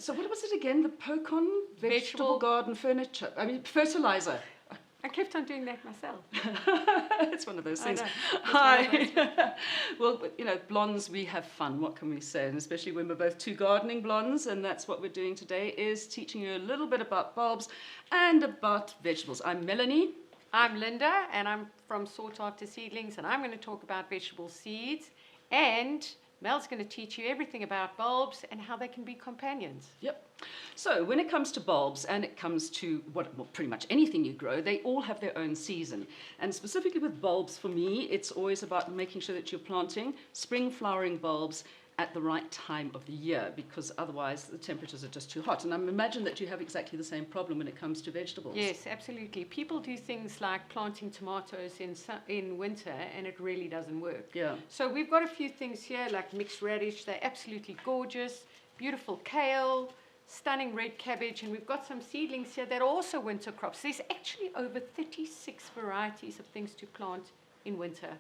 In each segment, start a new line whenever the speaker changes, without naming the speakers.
So what was it again? The Pocon vegetable garden furniture. I mean, fertilizer.
I kept on doing that myself.
It's one of those things. Hi. Well, you know, blondes, we have fun. What can we say? And especially when we're both two gardening blondes, and that's what we're doing today, is teaching you a little bit about bulbs and about vegetables. I'm Melanie.
I'm Linda, and I'm from Sought After Seedlings, and I'm going to talk about vegetable seeds. And Mel's going to teach you everything about bulbs and how they can be companions.
Yep. So when it comes to bulbs and it comes to pretty much anything you grow, they all have their own season. And specifically with bulbs, for me, it's always about making sure that you're planting spring flowering bulbs at the right time of the year, because otherwise the temperatures are just too hot. And I imagine that you have exactly the same problem when it comes to vegetables.
Yes, absolutely. People do things like planting tomatoes in winter, and it really doesn't work.
Yeah.
So we've got a few things here, like mixed radish. They're absolutely gorgeous. Beautiful kale, stunning red cabbage, and we've got some seedlings here that are also winter crops. There's actually over 36 varieties of things to plant in winter.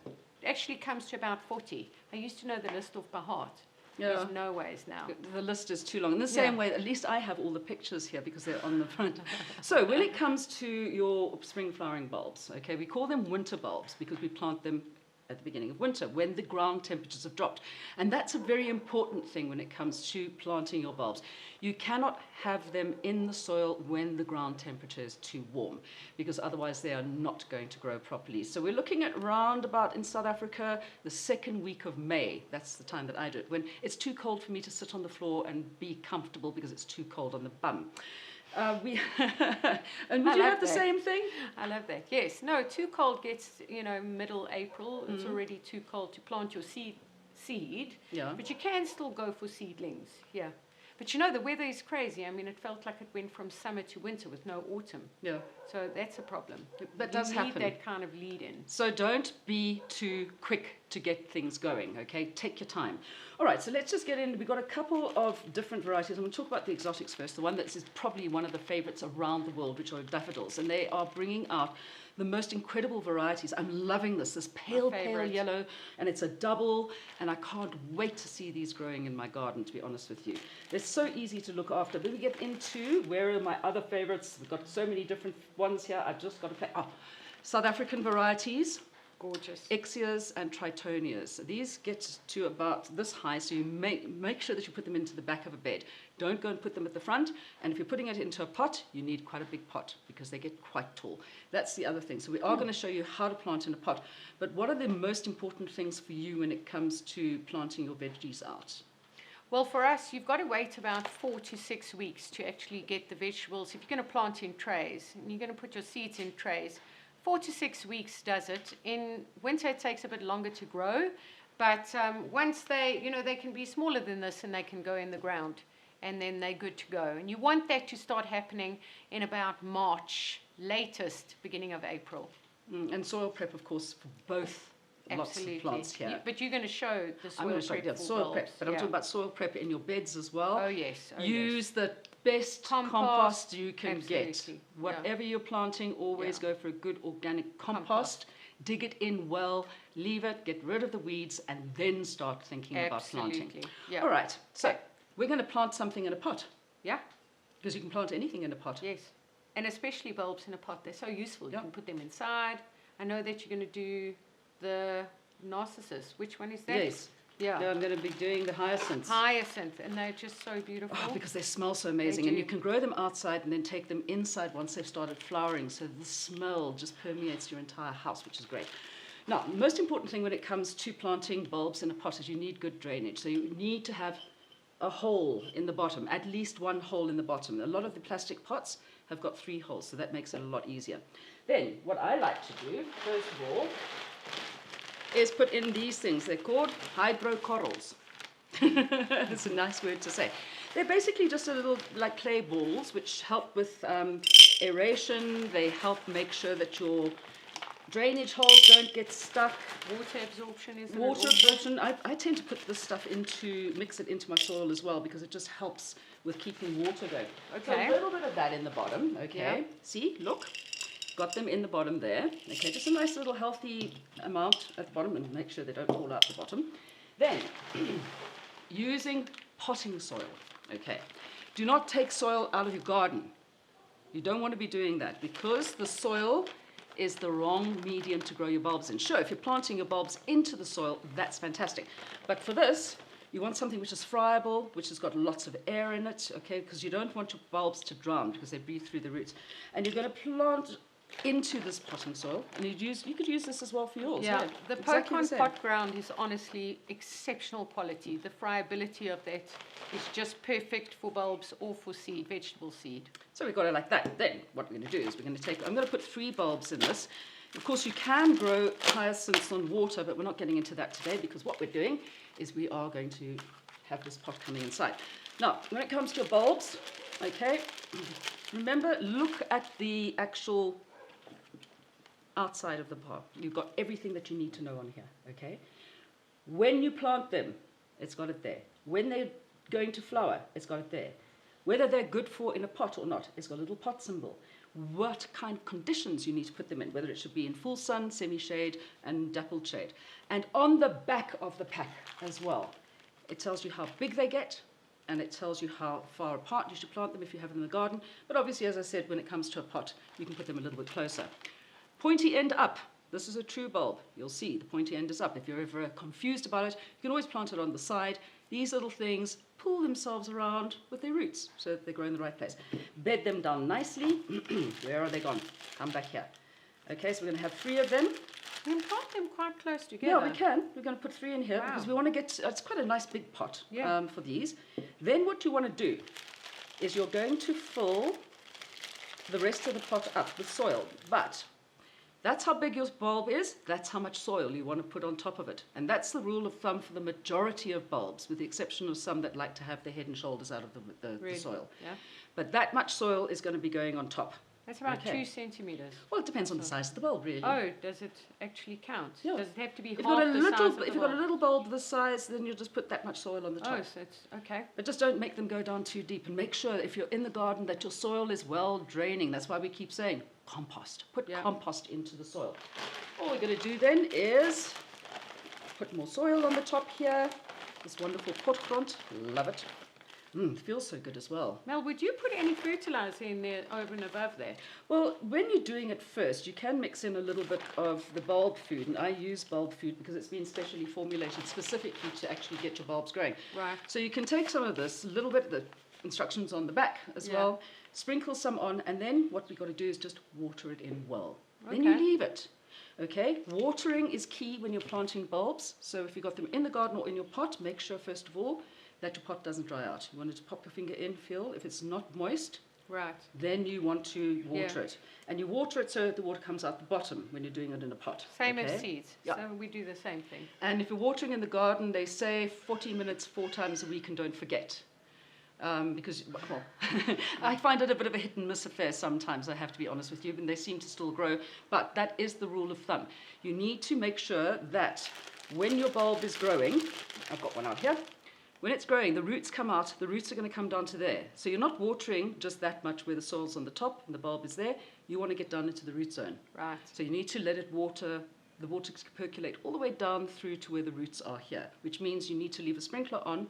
It actually comes to about 40. I used to know the list off by heart.
Yeah.
There's no ways now.
The list is too long. In the same way, at least I have all the pictures here because they're on the front. So when it comes to your spring flowering bulbs, okay, we call them winter bulbs because we plant them at the beginning of winter when the ground temperatures have dropped. And that's a very important thing when it comes to planting your bulbs. You cannot have them in the soil when the ground temperature is too warm, because otherwise they are not going to grow properly. So we're looking at round about in South Africa, the second week of May. That's the time that I do it, when it's too cold for me to sit on the floor and be comfortable because it's too cold on the bum. And would you have the same thing?
I love that. Yes. No, too cold gets, middle April. It's already too cold to plant your seed.
Yeah.
But you can still go for seedlings. Yeah. But the weather is crazy. I mean, it felt like it went from summer to winter with no autumn.
Yeah.
So that's a problem.
That does happen.
You need that kind of lead in.
So don't be too quick to get things going, okay? Take your time. All right, so let's just get in. We've got a couple of different varieties. I'm going to talk about the exotics first. The one that is probably one of the favorites around the world, which are daffodils. And they are bringing out the most incredible varieties. I'm loving this pale yellow, and it's a double, and I can't wait to see these growing in my garden, to be honest with you. They're so easy to look after. Then we get into, where are my other favorites? We've got so many different ones here. I've just got to play. South African varieties.
Gorgeous.
Ixias and Tritonias. These get to about this high, so you make sure that you put them into the back of a bed. Don't go and put them at the front. And if you're putting it into a pot, you need quite a big pot because they get quite tall. That's the other thing. So we are going to show you how to plant in a pot. But what are the most important things for you when it comes to planting your veggies out?
Well, for us, you've got to wait about 4 to 6 weeks to actually get the vegetables. If you're going to plant in trays, and you're going to put your seeds in trays, 4 to 6 weeks does it. In winter, it takes a bit longer to grow, but once they can be smaller than this and they can go in the ground, and then they're good to go. And you want that to start happening in about March, latest beginning of April.
And soil prep, of course, for both.
Absolutely.
Lots of plants here.
But you're going to show the soil prep.
Yeah, soil prep. But I'm talking about soil prep in your beds as well.
Oh, yes.
Use the best compost you can get. Whatever you're planting, always go for a good organic compost. Dig it in well, leave it, get rid of the weeds, and then start thinking about planting.
Yeah.
All right. So we're going to plant something in a pot.
Yeah.
Because you can plant anything in a pot.
Yes. And especially bulbs in a pot. They're so useful. You can put them inside. I know that you're going to do the narcissus. Which one is that?
Yes. Yeah, I'm going to be doing the hyacinths.
Hyacinth, and they're just so beautiful.
Because they smell so amazing. And you can grow them outside and then take them inside once they've started flowering. So the smell just permeates your entire house, which is great. Now, the most important thing when it comes to planting bulbs in a pot is you need good drainage. So you need to have a hole in the bottom, at least one hole in the bottom. A lot of the plastic pots have got 3 holes, so that makes it a lot easier. Then, what I like to do, first of all, is put in these things. They're called hydrocorals. It's a nice word to say. They're basically just a little like clay balls which help with aeration. They help make sure that your drainage holes don't get stuck.
Water absorption is
water absorption. I tend to put this stuff mix it into my soil as well because it just helps with keeping water going.
Okay.
So a little bit of that in the bottom. Okay. Yeah. See, look. Got them in the bottom there. Okay, just a nice little healthy amount at the bottom, and make sure they don't fall out the bottom. Then, using potting soil. Okay. Do not take soil out of your garden. You don't want to be doing that because the soil is the wrong medium to grow your bulbs in. Sure, if you're planting your bulbs into the soil, that's fantastic. But for this, you want something which is friable, which has got lots of air in it, okay, because you don't want your bulbs to drown because they breathe through the roots. And you're going to plant into this potting soil, and you could use this as well for yours.
Yeah, the
exactly
Pokon
the same.
pot ground is honestly exceptional quality. The friability of that is just perfect for bulbs or for seed, vegetable seed.
So we've got it like that. Then what we're going to do is I'm going to put 3 bulbs in this. Of course, you can grow hyacinths on water, but we're not getting into that today because what we're doing is we are going to have this pot coming inside. Now, when it comes to your bulbs, okay, remember, look at the actual outside of the pot. You've got everything that you need to know on here, okay? When you plant them, it's got it there. When they're going to flower, it's got it there. Whether they're good for in a pot or not, it's got a little pot symbol. What kind of conditions you need to put them in, whether it should be in full sun, semi-shade, and dappled shade. And on the back of the pack as well, it tells you how big they get, and it tells you how far apart you should plant them if you have them in the garden. But obviously, as I said, when it comes to a pot, you can put them a little bit closer. Pointy end up. This is a true bulb. You'll see the pointy end is up. If you're ever confused about it, you can always plant it on the side. These little things pull themselves around with their roots so that they grow in the right place. Bed them down nicely. Where are they gone? Come back here. Okay, so we're going to have 3 of them.
You can plant them quite close together.
Yeah, we can. We're going to put 3 in here
Wow.
because we want to get, it's quite a nice big pot
Yeah.
for these. Then what you want to do is you're going to fill the rest of the pot up with soil. But that's how big your bulb is, that's how much soil you want to put on top of it. And that's the rule of thumb for the majority of bulbs, with the exception of some that like to have their head and shoulders out of the soil.
Yeah.
But that much soil is going to be going on top.
That's about
Okay.
2 centimeters.
Well, it depends on the size of the bulb, really.
Oh, does it actually count?
Yeah.
Does it have to be
If
half the size of the
you've got a
bulb?
little bulb this size, then you'll just put that much soil on the top.
Oh, so it's okay.
But just don't make them go down too deep, and make sure if you're in the garden that your soil is well draining. That's why we keep saying compost. Put
Yeah.
compost into the soil. All we're going to do then is put more soil on the top here. This wonderful potgrond. Love it. It feels so good as well.
Mel, would you put any fertilizer in there over and above that?
Well, when you're doing it first, you can mix in a little bit of the bulb food, and I use bulb food because it's been specially formulated specifically to actually get your bulbs growing.
Right.
So you can take some of this, a little bit, the instructions on the back as
Yeah.
well, sprinkle some on, and then what we've got to do is just water it in well. Then
Okay.
you leave it. Okay, watering is key when you're planting bulbs. So if you've got them in the garden or in your pot, make sure first of all that your pot doesn't dry out. You want to pop your finger in, feel if it's not moist,
Right.
then you want to water
Yeah.
it. And you water it so that the water comes out the bottom when you're doing it in a pot.
Same
okay?
as seeds.
Yeah.
So we do the same thing.
And if you're watering in the garden, they say 40 minutes 4 times a week, and don't forget. Because, well, I find it a bit of a hit and miss affair sometimes, I have to be honest with you, and they seem to still grow. But that is the rule of thumb. You need to make sure that when your bulb is growing, I've got one out here, when it's growing, the roots come out, the roots are going to come down to there. So you're not watering just that much where the soil's on the top and the bulb is there. You want to get down into the root zone.
Right.
So you need to let it water, the water percolate all the way down through to where the roots are here, which means you need to leave a sprinkler on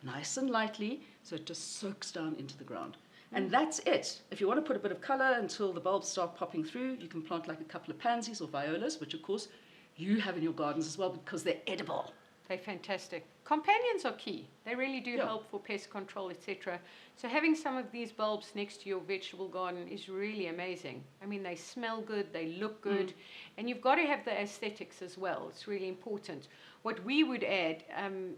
nice and lightly so it just soaks down into the ground. And that's it. If you want to put a bit of colour until the bulbs start popping through, you can plant like a couple of pansies or violas, which of course you have in your gardens as well because they're edible.
They're fantastic. Companions are key. They really do
Yeah.
help for pest control, etc. So having some of these bulbs next to your vegetable garden is really amazing. I mean, they smell good, they look good, and you've got to have the aesthetics as well. It's really important. What we would add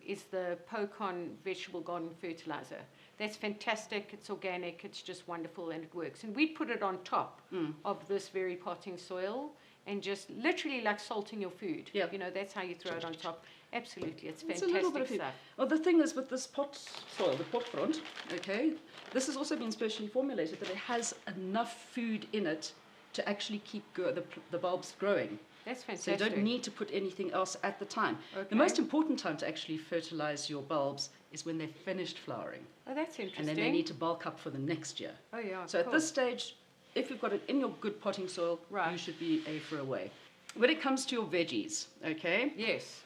is the Pokon vegetable garden fertilizer. That's fantastic. It's organic. It's just wonderful, and it works. And we'd put it on top of this very potting soil, and just literally like salting your food.
Yeah.
You know, that's how you throw it on top. Absolutely, it's
It's a little bit
fantastic
of food.
stuff.
Well, the thing is with this pot soil, the pot front, okay, this has also been specially formulated that it has enough food in it to actually keep the bulbs growing.
That's
So
fantastic.
you don't need to put anything else at the time.
Okay.
The most important time to actually fertilize your bulbs is when they're finished flowering.
Oh, that's
And
interesting.
then they need to bulk up for the next year.
Oh, yeah.
So at
cool.
this stage, if you've got it in your good potting soil,
Right.
you should be A for away. When it comes to your veggies, okay,
Yes.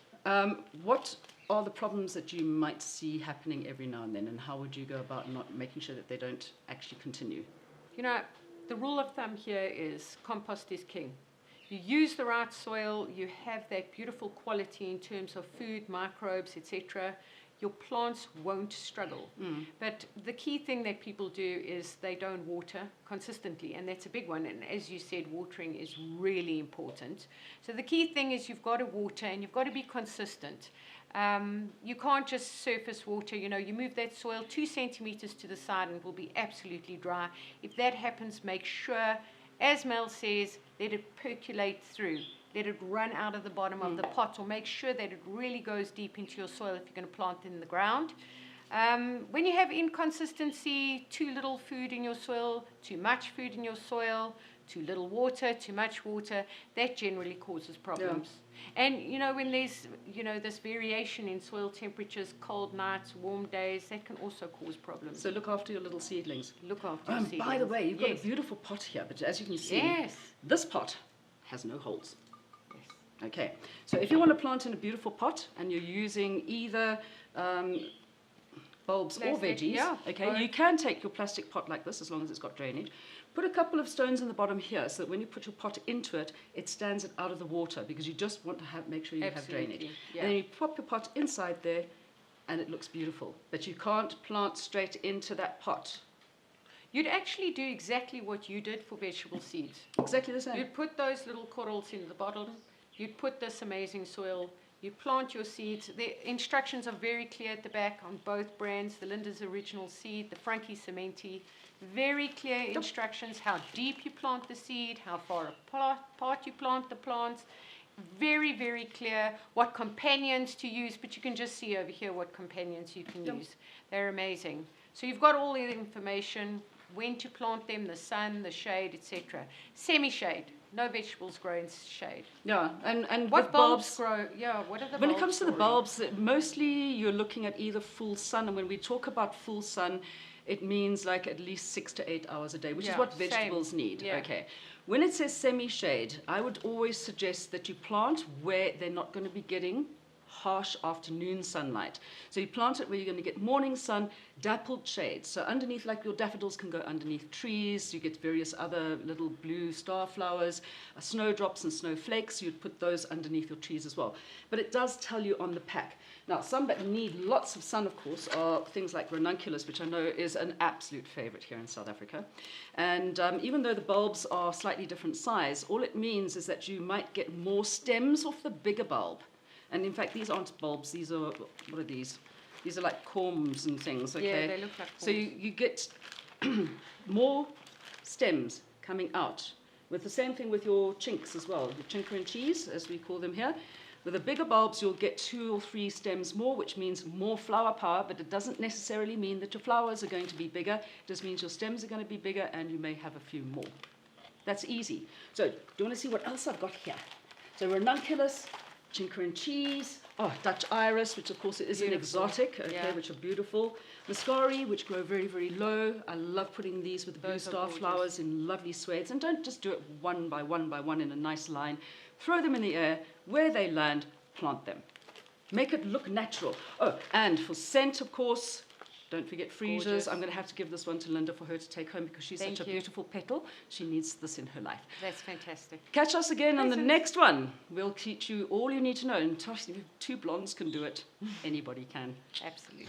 what are the problems that you might see happening every now and then, and how would you go about not making sure that they don't actually continue?
You know, the rule of thumb here is compost is king. You use the right soil, you have that beautiful quality in terms of food, microbes, etc. Your plants won't struggle. But the key thing that people do is they don't water consistently, and that's a big one. And as you said, watering is really important. So the key thing is you've got to water, and you've got to be consistent. You can't just surface water. You know, you move that soil 2 centimeters to the side and it will be absolutely dry. If that happens, make sure, as Mel says, let it percolate through. Let it run out of the bottom of the pot, or make sure that it really goes deep into your soil if you're going to plant in the ground. When you have inconsistency, too little food in your soil, too much food in your soil, too little water, too much water, that generally causes problems. And, you know, when there's, you know, this variation in soil temperatures, cold nights, warm days, that can also cause problems.
So look after your little seedlings.
Look after your seedlings.
By the way, you've got a beautiful pot here, but as you can see, this pot has no holes. Okay, so if you want to plant in a beautiful pot and you're using either bulbs or veggies, you can take your plastic pot like this, as long as it's got drainage. Put a couple of stones in the bottom here so that when you put your pot into it, it stands it out of the water, because you just want to make sure you have drainage. And then you pop your pot inside there and it looks beautiful. But you can't plant straight into that pot.
You'd actually do exactly what you did for vegetable seeds.
Exactly the same.
You'd put those little corals in the bottom. You'd put this amazing soil. You plant your seeds. The instructions are very clear at the back on both brands. The Linda's Original Seed, the Frankie Cementi. Very clear instructions, how deep you plant the seed, how far apart you plant the plants. Very, very clear what companions to use, but you can just see over here what companions you can use. They're amazing. So you've got all the information, when to plant them, the sun, the shade, etc. Semi-shade. No vegetables grow in shade.
Yeah, and
what bulbs grow? Yeah, what are the
when it comes to the bulbs, mostly you're looking at either full sun, and when we talk about full sun, it means like at least 6 to 8 hours a day, which is what vegetables need. Okay. When it says semi-shade, I would always suggest that you plant where they're not going to be getting harsh afternoon sunlight. So you plant it where you're going to get morning sun, dappled shade. So underneath, like your daffodils can go underneath trees. You get various other little blue star flowers, snowdrops and snowflakes. You'd put those underneath your trees as well. But it does tell you on the pack. Now, some that need lots of sun, of course, are things like ranunculus, which I know is an absolute favorite here in South Africa. And even though the bulbs are slightly different size, all it means is that you might get more stems off the bigger bulb. And in fact, these aren't bulbs. These are, what are these? These are like corms and things, okay?
Yeah, they look like corms.
So you get more stems coming out. With the same thing with your chinks as well, the chinker and cheese, as we call them here. With the bigger bulbs, you'll get 2 or 3 stems more, which means more flower power, but it doesn't necessarily mean that your flowers are going to be bigger. It just means your stems are going to be bigger, and you may have a few more. That's easy. So do you want to see what else I've got here? So ranunculus, chinker and cheese, Dutch iris, which of course is an exotic, which are beautiful. Muscari, which grow very, very low. I love putting these with the blue star flowers in lovely swathes. And don't just do it one by one by one in a nice line. Throw them in the air. Where they land, plant them. Make it look natural. Oh, and for scent, of course, don't forget freesias. Gorgeous. I'm going to have to give this one to Linda for her to take home, because she's such a beautiful petal. She needs this in her life.
That's fantastic.
Catch us again on the next one. We'll teach you all you need to know. And 2 blondes can do it. Anybody can.
Absolutely.